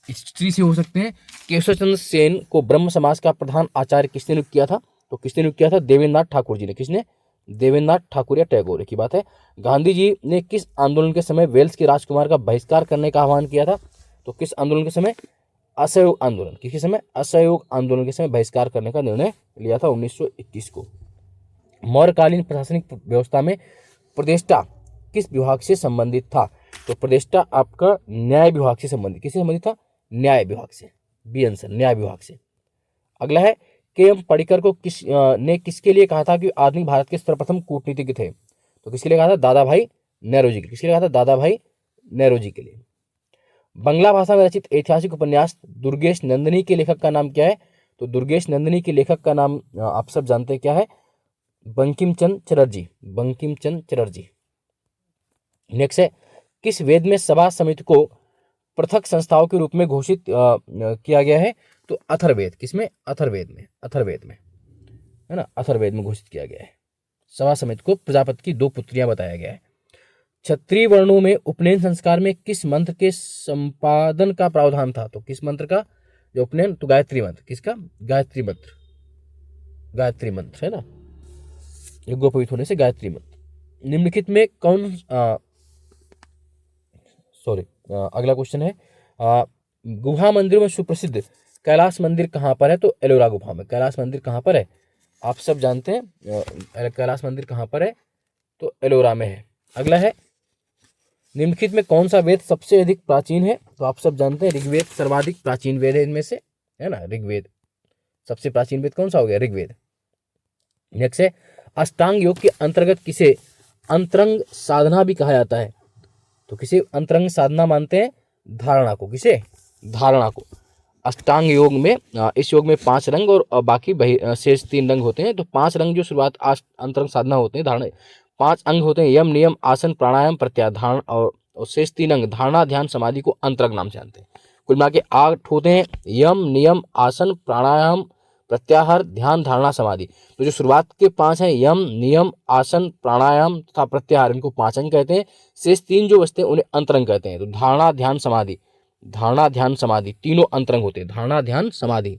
हिस्ट्री से हो सकते हैं। केशव चंद्र सेन को ब्रह्म समाज का प्रधान आचार्य किसने नियुक्त किया था? तो किसने नियुक्त किया था? देवेंद्रनाथ ठाकुर जी ने। किसने? देवेंद्रनाथ ठाकुर या टैगोर की बात है। गांधी जी ने किस आंदोलन के समय वेल्स के राजकुमार का बहिष्कार करने का आह्वान किया था? तो किस आंदोलन के समय? असहयोग आंदोलन। किसके समय? असहयोग आंदोलन के समय बहिष्कार करने का निर्णय लिया था 1921 को। मौर्यकालीन प्रशासनिक व्यवस्था में प्रदेष्टा किस विभाग से संबंधित था? तो प्रदेष्टा आपका न्याय विभाग से संबंधित। किससे संबंधित था? न्याय विभाग से। बी आंसर, न्याय विभाग से। अगला है के.एम. पडिक्कर को ने किसके लिए कहा था कि आधुनिक भारत के सर्वप्रथम कूटनीतिज्ञ थे? तो किसके लिए कहा था? दादा भाई नेहरू के। किसके लिए कहा था? दादा भाई नेहरू के लिए। बंगला भाषा में रचित ऐतिहासिक उपन्यास दुर्गेश नंदिनी के लेखक का नाम क्या है? तो दुर्गेश नंदिनी के लेखक का नाम आप सब जानते हैं क्या है? बंकिम चंद्र चटर्जी। बंकिम चंद्र चटर्जी। नेक्स्ट है, किस वेद में सभा समिति को पृथक संस्थाओं के रूप में घोषित किया गया है? तो अथर्ववेद। किसमें? अथर्ववेद में। अथर्ववेद में, है ना, अथर्ववेद में घोषित किया गया है। सभा समिति को प्रजापति की 2 पुत्रियां बताया गया है। क्षत्रिय वर्णों में उपनयन संस्कार में किस मंत्र के संपादन का प्रावधान था? तो किस मंत्र का जो उपनयन? तो गायत्री मंत्र। किसका? गायत्री मंत्र। गायत्री मंत्र, है ना, यज्ञोपवीत होने से गायत्री मंत्र। निम्नलिखित में कौन अगला क्वेश्चन है, गुहा मंदिरों में सुप्रसिद्ध कैलाश मंदिर कहाँ पर है? तो एलोरा गुफा में। कैलाश मंदिर कहाँ पर है? आप सब जानते हैं कैलाश मंदिर कहाँ पर है? तो एलोरा में है। अगला है, निम्नलिखित में कौन सा वेद सबसे अधिक प्राचीन है? तो आप सब जानते हैं ऋग्वेद सर्वाधिक प्राचीन वेद है इनमें से, है ना, ऋग्वेद सबसे प्राचीन वेद कौन सा हो गया? ऋग्वेद। नेक्स्ट है, अष्टांग योग के अंतर्गत किसे अंतरंग साधना भी कहा जाता है? तो किसे अंतरंग साधना मानते हैं? धारणा को। किसे? धारणा को। अष्टांग योग में इस योग में 5 रंग और बाकी शेष 3 रंग होते हैं। तो 5 रंग जो शुरुआत अंतरंग साधना होते हैं, धारणा 5 अंग होते हैं, यम नियम आसन प्राणायाम प्रत्याहार, धारण, और शेष 3 अंग धारणा ध्यान समाधि को अंतरंग नाम से जानते हैं। कुल मिला के 8 होते हैं, यम नियम आसन प्राणायाम प्रत्याहार ध्यान धारणा समाधि। तो जो शुरुआत के 5 हैं, यम नियम आसन प्राणायाम तथा प्रत्याहार, इनको 5 अंग कहते हैं। शेष 3 जो बचते हैं उन्हें अंतरंग कहते हैं। तो धारणा ध्यान समाधि, धारणा ध्यान समाधि तीनों अंतरंग होते हैं। धारणा ध्यान समाधि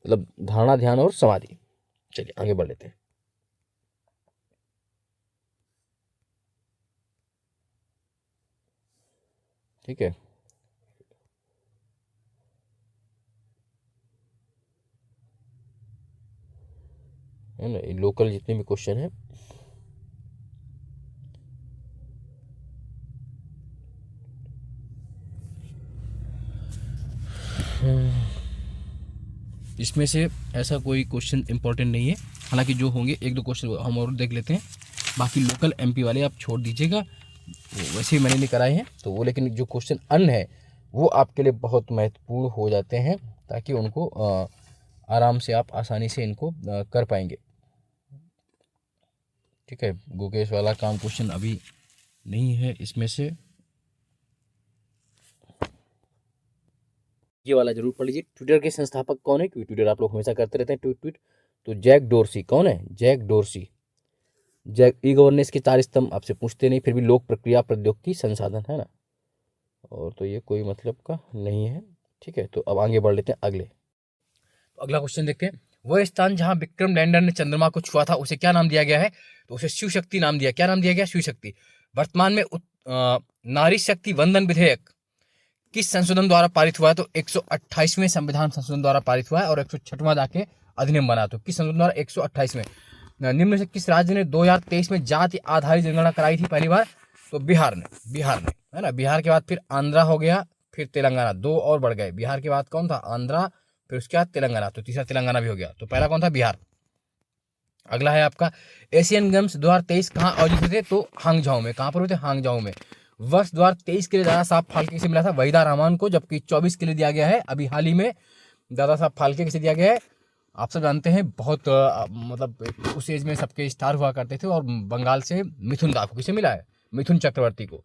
मतलब धारणा ध्यान और समाधि। चलिए आगे बढ़ लेते हैं। ठीक है, है ना, लोकल जितने भी क्वेश्चन है इसमें से ऐसा कोई क्वेश्चन इंपॉर्टेंट नहीं है। हालांकि जो होंगे 1-2 क्वेश्चन हम और देख लेते हैं, बाकी लोकल एमपी वाले आप छोड़ दीजिएगा, वैसे ही मैंने नहीं कराए हैं तो वो। लेकिन जो क्वेश्चन अन्य है वो आपके लिए बहुत महत्वपूर्ण हो जाते हैं, ताकि उनको आराम से आप आसानी से इनको कर पाएंगे। ठीक है, गुकेश वाला काम क्वेश्चन अभी नहीं है इसमें से, ये वाला जरूर पढ़ लीजिए। ट्विटर के संस्थापक कौन है? क्योंकि ट्विटर आप लोग हमेशा करते रहते हैं ट्वीट। तो जैक डोरसी। कौन है? Jack Dorsey. Jack e governance के 4 स्तंभ आपसे पूछते नहीं, फिर भी लोक प्रक्रिया प्रौद्योगिकी संसाधन, है ना, और तो ये कोई मतलब का नहीं है। ठीक है, तो अब आगे बढ़ लेते हैं अगले। तो अगला क्वेश्चन देखते हैं, वह स्थान जहां विक्रम लैंडर ने चंद्रमा को छुआ था उसे क्या नाम दिया गया है? तो उसे शिव शक्ति नाम दिया। क्या नाम दिया गया? शिव शक्ति। वर्तमान में नारी शक्ति वंदन विधेयक किस संशोधन द्वारा पारित हुआ है? तो 128वें संविधान संशोधन द्वारा पारित हुआ है और 106वां जाके अधिनियम बना। तो किस संशोधन द्वारा? 128वें। निम्न में से किस राज्य ने 2023 में जाति आधारित जनगणना कराई थी पहली बार? तो बिहार ने, है ना। बिहार के बाद फिर आंध्रा हो गया, फिर तेलंगाना, 2 और बढ़ गए। बिहार के बाद कौन था? आंध्रा, फिर उसके बाद तेलंगाना, तो तीसरा तेलंगाना भी हो गया। तो पहला कौन था? बिहार। अगला है आपका, एशियन गेम्स 2023 कहाँ आयोजित हुए थे? तो हांगझाओ में। कहाँ पर हुए थे? हांगझाओ में। वर्ष 2023 के लिए दादा साहब फाल्के से मिला था वहीदा रहमान को, जबकि 24 के लिए दिया गया है अभी हाल ही में दादा साहब फाल्के किसे दिया गया है? आप सब जानते हैं, बहुत मतलब उस एज में सबके स्टार हुआ करते थे, और बंगाल से मिथुन दा को किसे मिला है? मिथुन चक्रवर्ती को।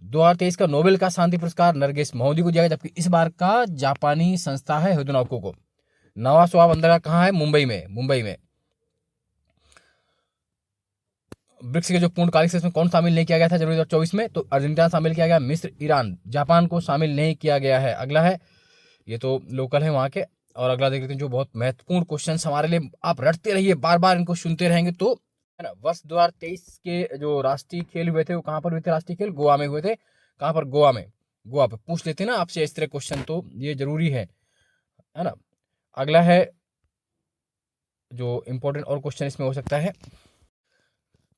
2023 का नोबेल का शांति पुरस्कार नरगिस मोहदी को दिया गया, जबकि इस बार का जापानी संस्था है हिदेनोको को। नवा सोवा बंदरगाह कहाँ है? मुंबई में। ब्रिक्स के जो पूर्णकालिक सदस्य में कौन शामिल नहीं किया गया था जनवरी 2024 में? तो अर्जेंटीना शामिल किया गया, मिस्र, ईरान, जापान को शामिल नहीं किया गया है। अगला है, ये तो लोकल है वहाँ के। और अगला देख लेते हैं जो बहुत महत्वपूर्ण क्वेश्चन हमारे लिए, आप रटते रहिए, बार बार इनको सुनते रहेंगे तो, है ना। वर्ष 2023 के जो राष्ट्रीय खेल हुए थे वो कहाँ पर हुए थे? राष्ट्रीय खेल गोवा में हुए थे। कहाँ पर? गोवा में। गोवा पे पूछ लेते हैं ना आपसे इस तरह क्वेश्चन, तो ये जरूरी है ना। अगला है जो इंपॉर्टेंट और क्वेश्चन इसमें हो सकता है,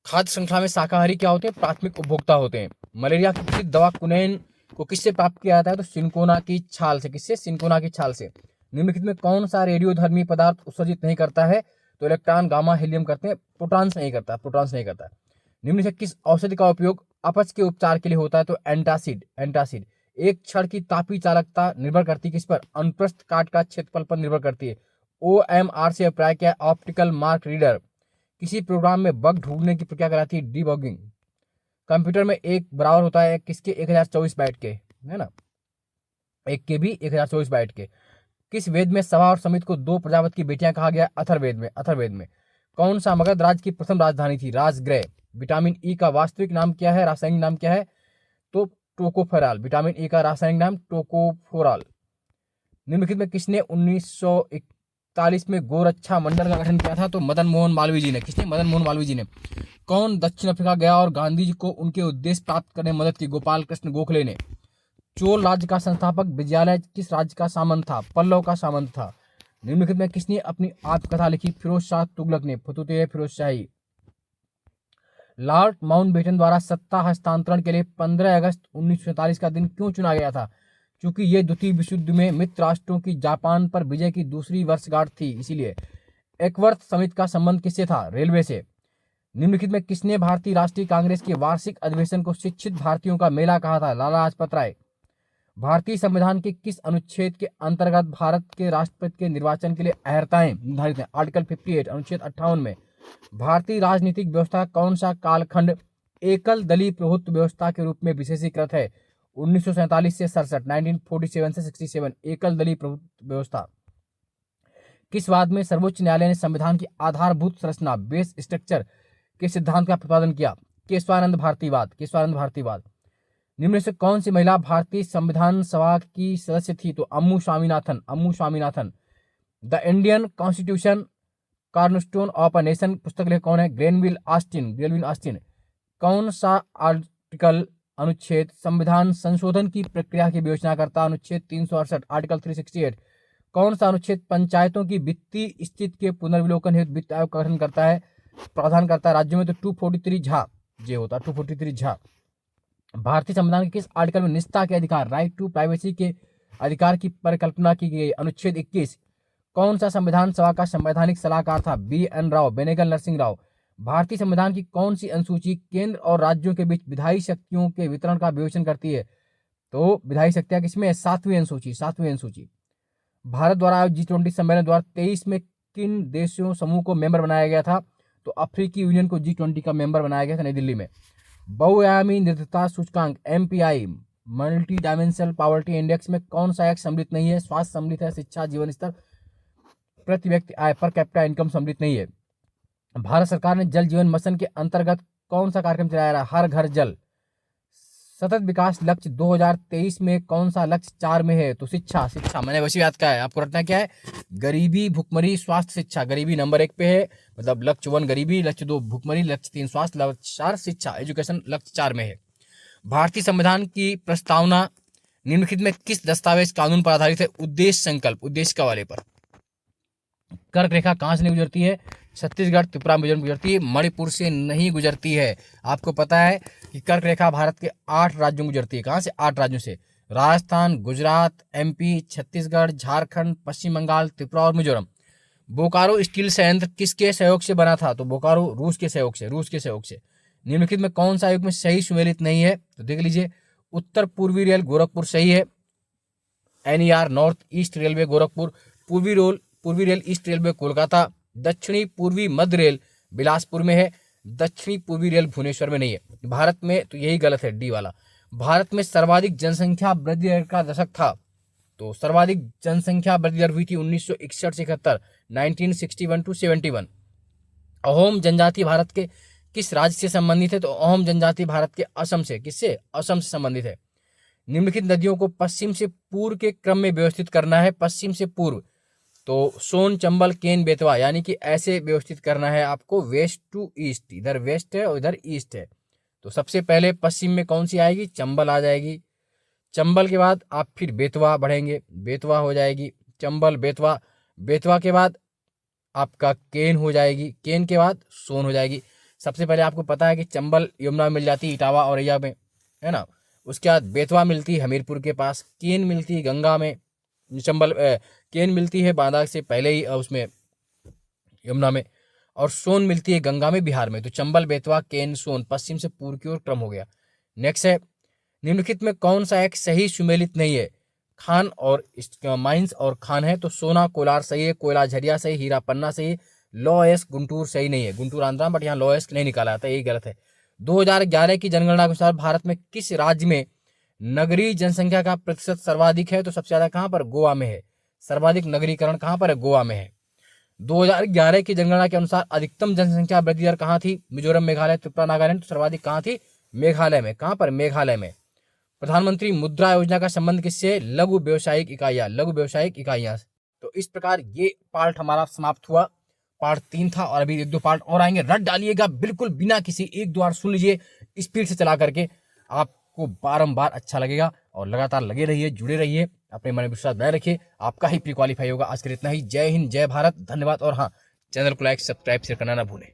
खाद्य श्रृंखला में शाकाहारी क्या होते हैं? प्राथमिक उपभोक्ता होते हैं। मलेरिया की प्रसिद्ध दवा कुनैन को किससे प्राप्त किया जाता है? तो सिनकोना की छाल से। किससे? सिनकोना की छाल से। निम्नलिखित में कौन सा रेडियोधर्मी पदार्थ उत्सर्जित नहीं करता है? तो इलेक्ट्रॉन, गामा, हीलियम करते हैं, प्रोटॉन्स नहीं करता। निम्न से किस औषधि का उपयोग अपच के उपचार के लिए होता है? तो एंटासिड। एक क्षण की तापी चालकता निर्भर करती है किस पर? अनुप्रस्थ काट का क्षेत्रफल पर निर्भर करती है। OMR से अभिप्राय क्या है? Optical mark reader. किसी प्रोग्राम में बग ढूंढने की प्रक्रिया कराती है? डीबगिंग। कंप्यूटर में एक बराबर होता है किसके? 1024 बाइट के, है ना। 1 के भी 1024 बाइट के। किस वेद में सभा और समिति को 2 प्रजापति की बेटियां कहा गया? अथर्ववेद में। कौन सा मगध राज्य की प्रथम राजधानी थी? राजगृह। विटामिन ई का वास्तविक नाम क्या है? रासायनिक नाम क्या है? तो टोकोफेरॉल। विटामिन ई का रासायनिक नाम टोकोफेरॉल। निम्नलिखित में किसने 1941 में गोरक्षा मंडल का गठन किया था? तो मदन मोहन मालवीय जी ने। किसने? मदन मोहन मालवीय जी ने। कौन दक्षिण अफ्रीका गया और गांधी जी को उनके उद्देश्य प्राप्त करने में मदद की? गोपाल कृष्ण गोखले ने। चोल राज्य का संस्थापक विजयालय किस राज्य का सामंत था? पल्लव का सामंत था। निम्नलिखित में किसने अपनी आत्मकथा लिखी? फिरोज शाह तुगलक ने। फतुह फिरोज शाही। लॉर्ड माउंटबेटन द्वारा सत्ता हस्तांतरण के लिए 15 अगस्त 1947 का दिन क्यों चुना गया था? क्योंकि ये द्वितीय विश्व युद्ध में मित्र राष्ट्रों की जापान पर विजय की दूसरी वर्षगांठ थी, इसीलिए। एकवर्थ समिति का संबंध किससे था? रेलवे से। निम्नलिखित में किसने भारतीय राष्ट्रीय कांग्रेस के वार्षिक अधिवेशन को शिक्षित भारतीयों का मेला कहा था? लाला लाजपत राय। भारतीय संविधान के किस अनुच्छेद के अंतर्गत भारत के राष्ट्रपति के निर्वाचन के लिए अर्हताएं निर्धारित हैं? आर्टिकल 58 अनुच्छेद 58 में। भारतीय राजनीतिक व्यवस्था कौन सा कालखंड एकल दलीय प्रभुत्व व्यवस्था के रूप में विशेषीकृत है? 1947 से 67, 1947 से 67, एकल दलीय प्रभुत्व व्यवस्था। किस वाद में सर्वोच्च न्यायालय ने संविधान की आधारभूत संरचना बेस स्ट्रक्चर के सिद्धांत का प्रतिपादन किया? केशवानंद भारतीवाद। निम्न से कौन सी महिला भारतीय संविधान सभा की सदस्य थी? तो Ammu Swaminathan. The Indian constitution cornerstone of a nation पुस्तक लेखक कौन है? Granville Austin. कौन सा आर्टिकल अनुच्छेद संविधान संशोधन की प्रक्रिया की विवेचना करता? अनुच्छेद 368, आर्टिकल 368। कौन सा अनुच्छेद पंचायतों की वित्तीय स्थिति के पुनर्विलोकन हेतु वित्त आयोग का गठन करता है, प्रावधान करता है राज्यों में? तो 243 झा जे होता, 243 झा। भारतीय संविधान के किस आर्टिकल में निजता के अधिकार, राइट टू प्राइवेसी के अधिकार की परिकल्पना की गई? अनुच्छेद 21। कौन सा संविधान सभा का संवैधानिक सलाहकार था? BN राव, बेनेगल नरसिंह राव। भारतीय संविधान की कौन सी अनुसूची केंद्र और राज्यों के बीच विधायी शक्तियों के वितरण का विवेचन करती है? तो विधायी शक्तियां किसमें है? 7वीं अनुसूची। भारत द्वारा आयोजित G20 सम्मेलन 2023 में किन देशों समूह को मेंबर बनाया गया था? तो अफ्रीकी यूनियन को G20 का मेंबर बनाया गया था नई दिल्ली में। बहुआयामी निर्धनता सूचकांक MPI, multi dimensional poverty index में कौन सा एक सम्मिलित नहीं है? स्वास्थ्य सम्मिलित है, शिक्षा, जीवन स्तर, प्रति व्यक्ति आय, पर कैपिटा इनकम सम्मिलित नहीं है। भारत सरकार ने जल जीवन मिशन के अंतर्गत कौन सा कार्यक्रम चलाया रहा? हर घर जल। सतत विकास लक्ष्य 2023 में कौन सा लक्ष्य 4 में है? तो शिक्षा। मैंने वैसे याद क्या है, आपको रटना क्या है? गरीबी, भुखमरी, स्वास्थ्य, शिक्षा। गरीबी नंबर 1 पे है, मतलब लक्ष्य 1 गरीबी, लक्ष्य 2 भुखमरी, लक्ष्य 3 स्वास्थ्य, लक्ष्य 4 शिक्षा, एजुकेशन लक्ष्य 4 में है। भारतीय संविधान की प्रस्तावना निम्नलिखित में किस दस्तावेज कानून पर आधारित है? उद्देश्य संकल्प, उद्देश्य का वाले पर। कर्क रेखा कहां से नहीं गुजरती है? छत्तीसगढ़ त्रिपुरा मिजोरम गुजरती है, मणिपुर से नहीं गुजरती है। आपको पता है कि कर्क रेखा भारत के 8 राज्यों में गुजरती है। कहां से? 8 राज्यों से। राजस्थान, गुजरात, एमपी, छत्तीसगढ़, झारखंड, पश्चिम बंगाल, त्रिपुरा और मिजोरम। बोकारो स्टील संयंत्र किसके सहयोग से बना था? तो बोकारो रूस के सहयोग से। निम्नलिखित में कौन सा आयोग में सही सुमेलित नहीं है? तो देख लीजिए, उत्तर पूर्वी रेल गोरखपुर सही है, NER north east railway Gorakhpur, पूर्वी रेल ईस्ट रेलवे कोलकाता, दक्षिणी पूर्वी मध्य रेल बिलासपुर में है, दक्षिणी पूर्वी रेल भुवनेश्वर में नहीं है। भारत में तो यही गलत है, डी वाला। भारत में सर्वाधिक जनसंख्या वृद्धि दर का दशक था, तो सर्वाधिक जनसंख्या वृद्धि दर हुई थी 1961 से 71, 1961 to 71। अहोम जनजाति भारत के किस राज्य से संबंधित है? तो अहोम जनजाति भारत के असम से। किससे? असम से संबंधित है। निम्नलिखित नदियों को पश्चिम से पूर्व के क्रम में व्यवस्थित करना है। पश्चिम से पूर्व, तो सोन, चंबल, केन, बेतवा, यानी कि ऐसे व्यवस्थित करना है आपको, वेस्ट टू ईस्ट। इधर वेस्ट है और इधर ईस्ट है। तो सबसे पहले पश्चिम में कौन सी आएगी? चंबल आ जाएगी। चंबल के बाद आप फिर बेतवा बढ़ेंगे, बेतवा हो जाएगी, चंबल, बेतवा, बेतवा के बाद आपका केन हो जाएगी, केन के बाद सोन हो जाएगी। सबसे पहले आपको पता है कि चंबल यमुना मिल जाती है इटावा औरैया में, है ना। उसके बाद बेतवा मिलती है हमीरपुर के पास, केन मिलती है गंगा में, केन मिलती है बांदा से पहले ही उसमें यमुना में, और सोन मिलती है गंगा में बिहार में। तो चंबल, बेतवा, केन, सोन पश्चिम से पूर्व की ओर क्रम हो गया। नेक्स्ट है, निम्नलिखित में कौन सा एक सही सुमेलित नहीं है? खान और माइंस और खान है, तो सोना कोलार सही है, कोयला झरिया सही, हीरा पन्ना सही, लॉएस गुंटूर सही नहीं है। गुंटूर आंध्रा, बट यहाँ लॉएस नहीं निकाला जाता, यही गलत है। 2011 की जनगणना के अनुसार भारत में किस राज्य में नगरीय जनसंख्या का प्रतिशत सर्वाधिक है? तो सबसे ज्यादा कहां पर? गोवा में है। सर्वाधिक नगरीकरण कहां पर है? गोवा में है। 2011 की जनगणना के अनुसार अधिकतम जनसंख्या वृद्धि दर कहां थी? मिजोरम, मेघालय, त्रिपुरा, नागालैंड। तो सर्वाधिक कहां थी? मेघालय में। कहां पर? मेघालय में। प्रधानमंत्री मुद्रा योजना का संबंध किससे? लघु व्यवसायिक इकाइयां। तो इस प्रकार ये पार्ट हमारा समाप्त हुआ। पार्ट 3 था और अभी 1-2 पार्ट और आएंगे। रट डालिएगा बिल्कुल बिना किसी, 1-2 बार सुन लीजिए स्पीड से चला करके, आपको बारंबार अच्छा लगेगा। और लगातार लगे रहिए, जुड़े रहिए, अपने मन में विश्वास बनाए रखिए, आपका ही प्री क्वालिफाई होगा। आज के लिए इतना ही। जय हिंद, जय भारत, धन्यवाद। और हाँ, चैनल को लाइक, सब्सक्राइब, शेयर करना ना भूलें।